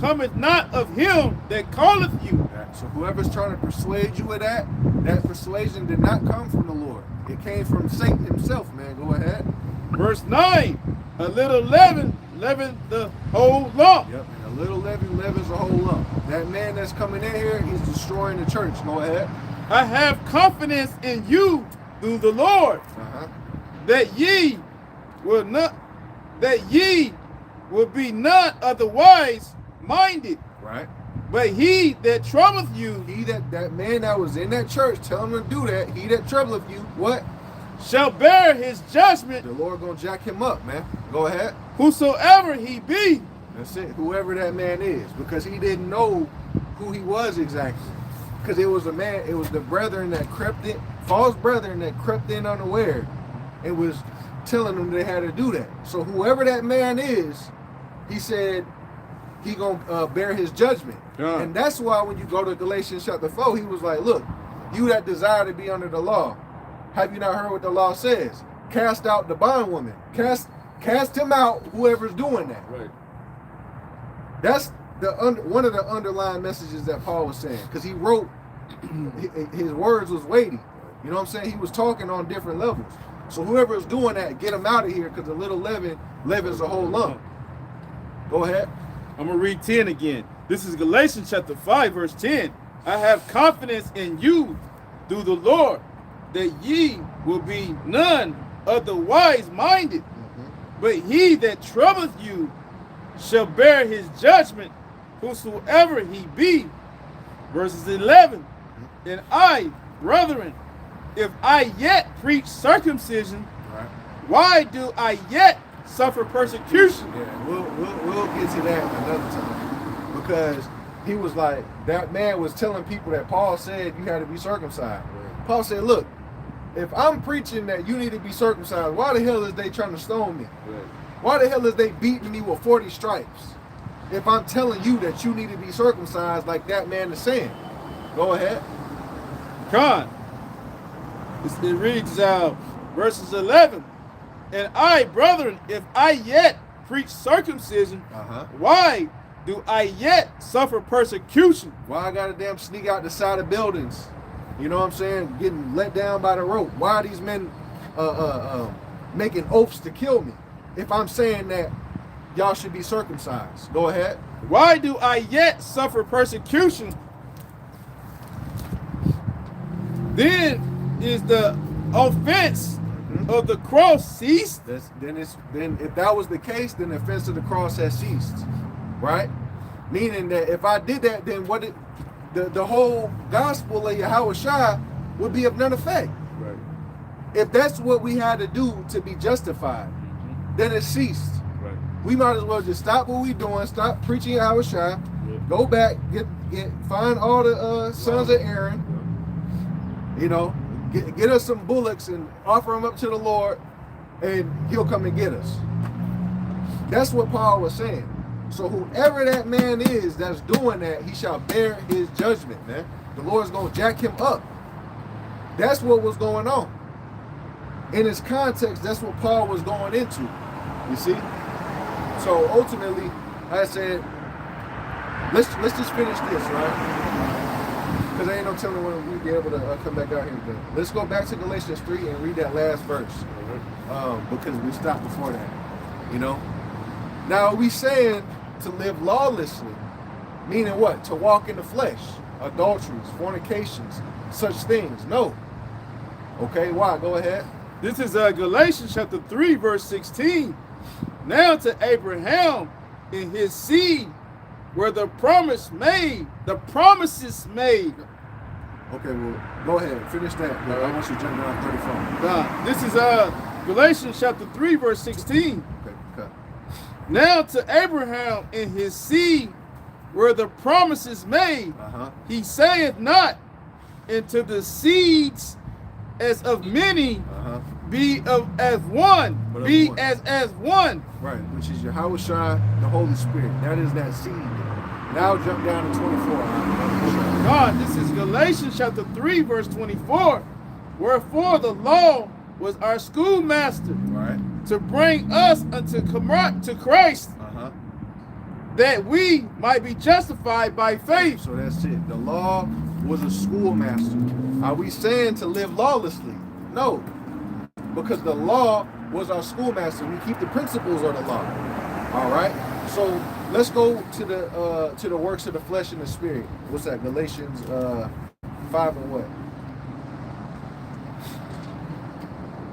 cometh not of him that calleth you. So whoever's trying to persuade you of that persuasion did not come from the Lord. It came from Satan himself, man. Go ahead. Verse 9. A little leaven leaven the whole lump. Yep, and a little leaven leavens the whole lump. That man that's coming in here, he's destroying the church. Go ahead. I have confidence in you through the Lord, that ye will be none otherwise minded. Right. But he that troubleth you, that man that was in that church, tell him to do that. He that troubleth you, what? Shall bear his judgment. The Lord gonna jack him up, man. Go ahead. Whosoever he be. That's it. Whoever that man is, because he didn't know who he was exactly. Because it was the brethren that crept in, false brethren that crept in unaware, and was telling them they had to do that. So whoever that man is, he said he gonna bear his judgment. Yeah. And that's why when you go to Galatians chapter 4, he was like, look, you that desire to be under the law, have you not heard what the law says? Cast out the bondwoman. Cast him out, whoever's doing that. Right. That's one of the underlying messages that Paul was saying, because he wrote, his words was weighty. You know what I'm saying? He was talking on different levels. So whoever is doing that, get him out of here, because the little leaven leavens the whole lump. Go ahead. I'm going to read 10 again. This is Galatians chapter 5, verse 10. I have confidence in you through the Lord, that ye will be none otherwise minded. But he that troubleth you shall bear his judgment, whosoever he be. Verses 11. And I, brethren, if I yet preach circumcision, why do I yet suffer persecution? Yeah, we'll get to that another time, because he was like, that man was telling people that Paul said you had to be circumcised. Right. Paul said, look, if I'm preaching that you need to be circumcised, why the hell is they trying to stone me? Right. Why the hell is they beating me with 40 stripes? If I'm telling you that you need to be circumcised like that man is saying. Go ahead. Con. It reads verses 11. And I, brethren, if I yet preach circumcision, why do I yet suffer persecution? Why I gotta damn sneak out the side of buildings? You know what I'm saying? Getting let down by the rope. Why are these men making oaths to kill me if I'm saying that y'all should be circumcised? Go ahead. Why do I yet suffer persecution? Then is the offense of the cross ceased? Then if that was the case, then the offense of the cross has ceased, right? Meaning that if I did that, then the whole gospel of Yahushua would be of none effect. Right. If that's what we had to do to be justified, then it ceased. Right. We might as well just stop what we're doing, stop preaching Yahushua, go back, find all the sons of Aaron, you know, get us some bullocks and offer them up to the Lord, and he'll come and get us. That's what Paul was saying. So whoever that man is that's doing that, he shall bear his judgment, man. The Lord's going to jack him up. That's what was going on. In its context, that's what Paul was going into. You see? So ultimately, I said, let's just finish this, right? Because there ain't no telling when we'll be able to come back out here again. Let's go back to Galatians 3 and read that last verse. Because we stopped before that. You know? Now, are we saying to live lawlessly? Meaning what? To walk in the flesh. Adulteries, fornications, such things. No. Okay, why? Go ahead. This is Galatians chapter 3, verse 16. Now to Abraham and his seed were the promises made. Okay, well, go ahead. Finish that. Right. I want you to jump down 34. This is Galatians chapter 3, verse 16. Okay. Now to Abraham and his seed were the promises made. He saith not, and to the seeds as of many, be as one. Right, which is Yahushua, the Holy Spirit. That is that seed. Now jump down to 24. God, this is Galatians chapter 3, verse 24. Wherefore the law was our schoolmaster, right, to bring us unto Christ, that we might be justified by faith. So that's it. The law was a schoolmaster. Are we saying to live lawlessly? No. Because the law was our schoolmaster. We keep the principles of the law. All right. So let's go to the works of the flesh and the spirit. What's that? Galatians 5 and what?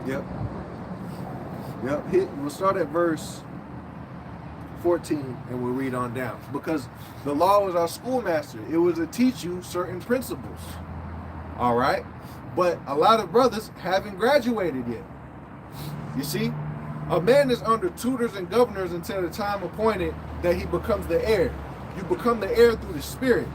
Yep. We'll start at verse 14 and we'll read on down. Because the law was our schoolmaster. It was to teach you certain principles. All right. But a lot of brothers haven't graduated yet. You see, a man is under tutors and governors until the time appointed that he becomes the heir. You become the heir through the Spirit.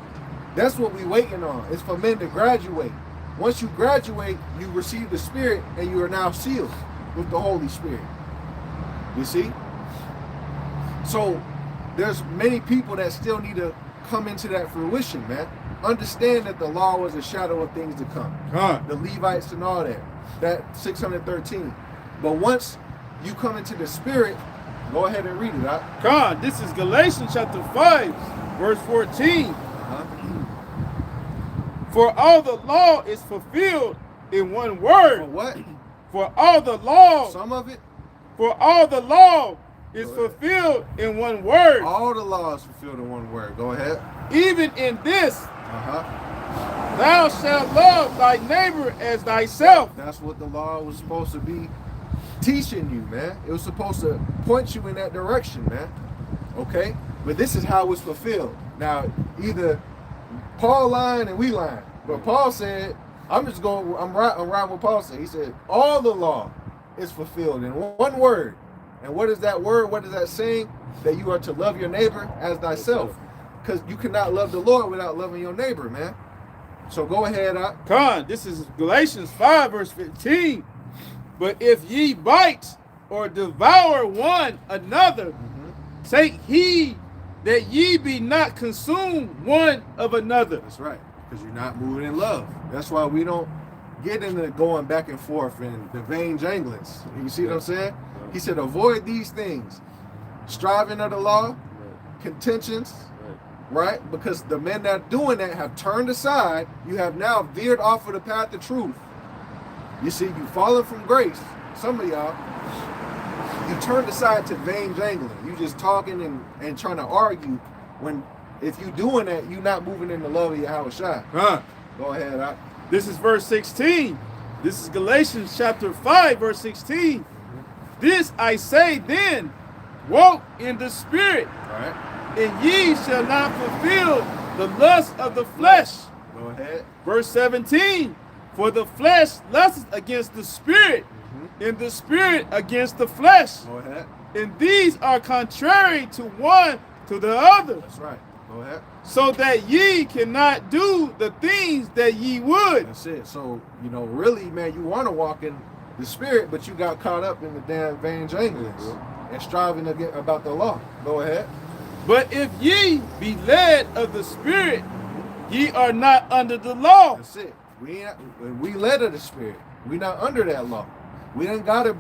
That's what we're waiting on. It's for men to graduate. Once you graduate, you receive the Spirit and you are now sealed with the Holy Spirit. You see? So there's many people that still need to come into that fruition, man. Understand that the law was a shadow of things to come. The Levites and all that. That 613. But once you come into the Spirit, go ahead and read it, huh? God, this is Galatians chapter 5, verse 14. For all the law is fulfilled in one word. For what? For all the law. Some of it? For all the law is fulfilled in one word. All the law is fulfilled in one word. Go ahead. Even in this, thou shalt love thy neighbor as thyself. That's what the law was supposed to be teaching you, man. It was supposed to point you in that direction, man. Okay? But this is how it's fulfilled. Now, either Paul lying and we lying. But Paul said, I'm right with Paul said. He said, all the law is fulfilled in one word. And what is that word? What is that saying? That you are to love your neighbor as thyself. Because you cannot love the Lord without loving your neighbor, man. So go ahead. This is Galatians 5, verse 15. But if ye bite or devour one another, take heed that ye be not consumed one of another. That's right. Because you're not moving in love. That's why we don't get into going back and forth and the vain janglings. You see what I'm saying? He said, avoid these things. Striving of the law, contentions, right? Because the men that are doing that have turned aside. You have now veered off of the path of truth. You see, you fallen from grace. Some of y'all, you turned aside to vain jangling. You just talking and trying to argue when if you doing that, you're not moving in the love of Yahweh Shai. Go ahead. This is verse 16. This is Galatians chapter 5, verse 16. This I say then, walk in the Spirit, and ye shall not fulfill the lust of the flesh. Go ahead. Verse 17. For the flesh lusts against the Spirit, and the Spirit against the flesh. Go ahead. And these are contrary to one to the other. That's right. Go ahead. So that ye cannot do the things that ye would. That's it. So, really, man, you want to walk in the Spirit, but you got caught up in the damn vain janglings and striving about the law. Go ahead. But if ye be led of the Spirit, ye are not under the law. That's it. We led of the Spirit. We not under that law. We ain't gotta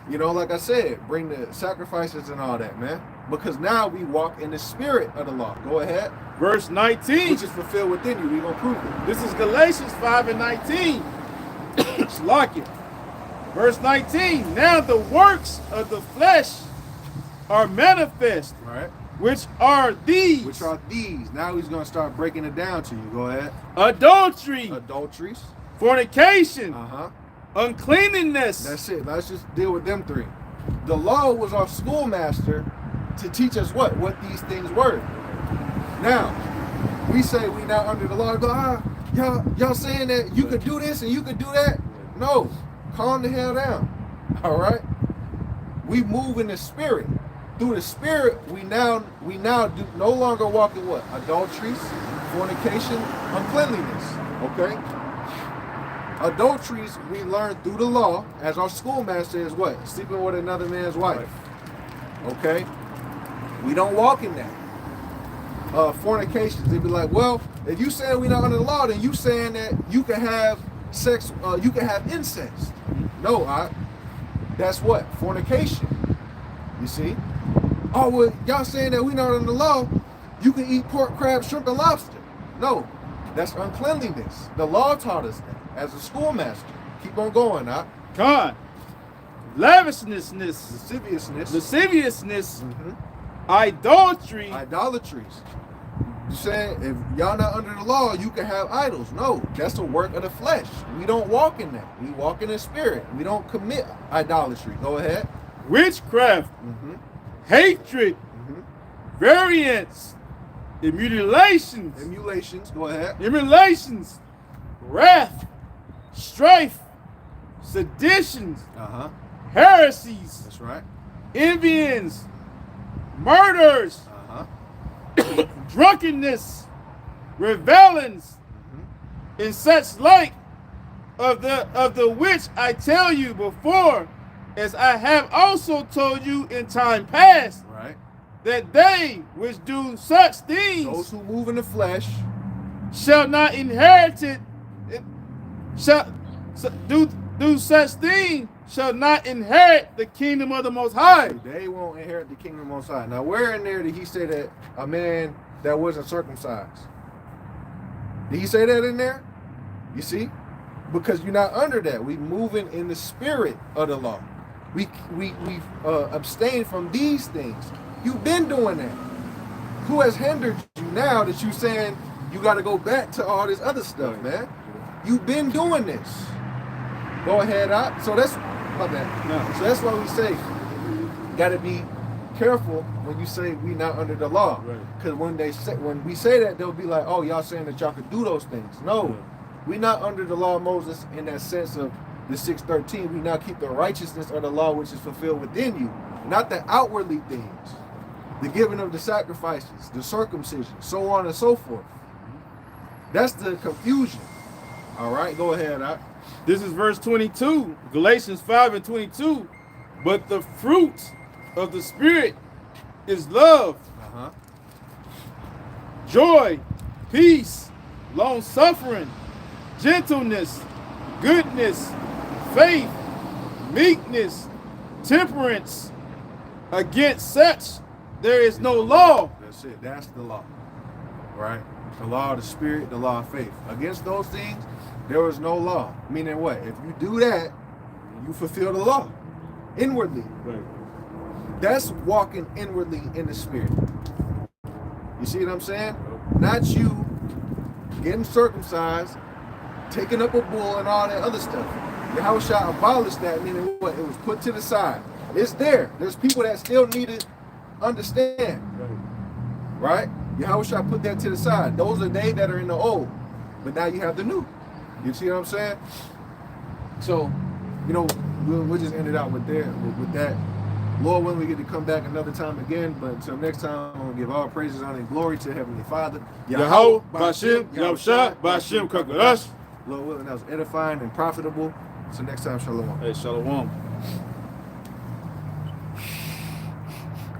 like I said, bring the sacrifices and all that, man. Because now we walk in the Spirit of the law. Go ahead. Verse 19. Which is fulfilled within you. We're gonna prove it. This is Galatians 5 and 19. Lock it. Verse 19. Now the works of the flesh are manifest. All right. Which are these? Now he's going to start breaking it down to you. Go ahead. Adulteries. Fornication. Uncleanness. That's it. Let's just deal with them three. The law was our schoolmaster to teach us what these things were. Now, we say we not under the law. Go, y'all saying that you could do this and you could do that? No. Calm the hell down. All right? We move in the Spirit. Through the Spirit, we now do no longer walk in what? Adulteries, fornication, uncleanliness. Okay? Adulteries we learn through the law, as our schoolmaster is what? Sleeping with another man's wife. Okay? We don't walk in that. Fornications, they'd be like, well, if you saying we not under the law, then you saying that you can have sex, you can have incest. No, that's what? Fornication. You see? Oh, well, y'all saying that we not under the law, you can eat pork, crab, shrimp, and lobster. No, that's uncleanliness. The law taught us that as a schoolmaster. Keep on going, God, lavishness, lasciviousness, idolatries. You saying if y'all not under the law, you can have idols. No, that's a work of the flesh. We don't walk in that. We walk in the spirit. We don't commit idolatry. Go ahead. Witchcraft, hatred, variance, emulations. Go ahead. Emulations, wrath, strife, seditions, heresies. That's right. Envyings, murders, drunkenness, revelings, and such like of the which I tell you before, as I have also told you in time past, right, that they which do such things, those who move in the flesh, shall not inherit it. Do such things shall not inherit the kingdom of the Most High. They won't inherit the kingdom of the Most High. Now, where in there did he say that a man that wasn't circumcised? Did he say that in there? You see? Because you're not under that. We moving in the spirit of the law. We abstain from these things. You've been doing that. Who has hindered you now that you saying you got to go back to all this other stuff, man? You've been doing this. Go ahead, so that's my bad. No. So that's why we say got to be careful when you say we not under the law, because when we say that, they'll be like, oh, y'all saying that y'all could do those things. No, we not under the law of Moses in that sense of the 613. We now keep the righteousness of the law which is fulfilled within you, not the outwardly things, the giving of the sacrifices, the circumcision, so on and so forth. That's the confusion. All right, go ahead. This is verse 22, Galatians 5:22. But the fruit of the Spirit is love, joy, peace, long-suffering, gentleness, goodness, faith, meekness, temperance. Against such there is no law. That's it. That's the law. Right? The law of the Spirit, the law of faith. Against those things, there was no law. Meaning what? If you do that, you fulfill the law inwardly. Right. That's walking inwardly in the Spirit. You see what I'm saying? Not you getting circumcised, taking up a bull and all that other stuff. Yahushua abolished that, meaning what? It was put to the side. It's there. There's people that still need to understand. Right? Yahushua put that to the side. Those are they that are in the old. But now you have the new. You see what I'm saying? So, we'll just end it out with that. Lord, when we get to come back another time again, but until next time, I'm going to give all praises, honor, and glory to Heavenly Father. Yahweh, Bashem, Yahushua, Bashem, Kakadash. Lord willing, that was edifying and profitable. So next time, shalom. Hey, shalom.